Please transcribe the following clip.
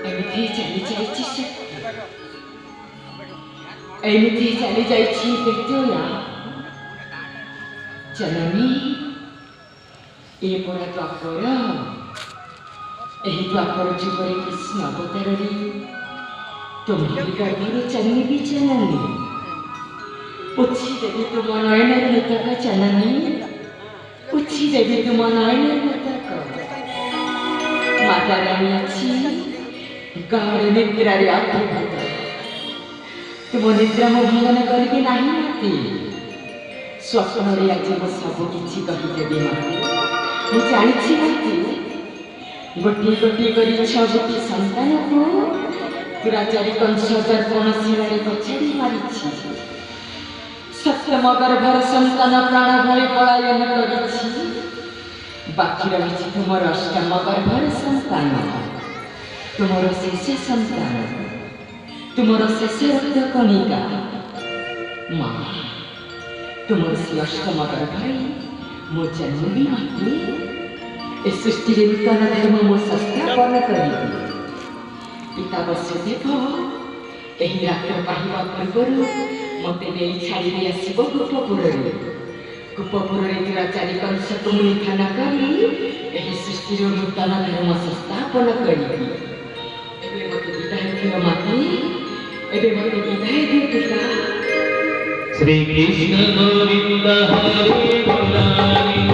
एमती चली जाइए शक्ति एमती चली जाइए बेटोया जननी ये पड़ा द्वापर यही द्वापर जुगरे कृष्ण अवतार तुम्हारी गर्भर चलनी भी जननी उच्छी देवी तुम नयन नतक जननी उच्छी देवी तुम नयन नतक माता रानी अच्छी गाढ़ निद्रा रे आत्मगत तुम निद्रा मो भंगन करके नहीं माती स्वप्न रे आज मो सब किछि कहि देबी माती मु जानिछि माती गोटी गोटी करी छगोटी संतान को दुराचारी कंस दर्पण शिला रे बछड़ी मारिछि सप्तम गर्भर संतान प्राण भले पलायन करिछि बाकी रहिछि तुमर अष्टम गर्भर संतान तुमर शेष संतान तुमर शेष रक्त कणिका माँ तुमर से अष्टम गर्भरे मो जन्म भी मातृ ए सृष्टि नूतन धर्म मो संस्थापन करी पिता वसुदेव एही रात्र पाहिबा पूर्वरु मते नेई छाड़ी दे आसीबो गुप्तपुररे गुप्तपुररे दुराचारी कंस तुमनि थाना करी एही सृष्टि नूतन धर्म संस्थापन करी एबे मते विदाय दियो माते एबे मते विदाय दियो पिता श्री कृष्ण गोविंद हरे मुरारी।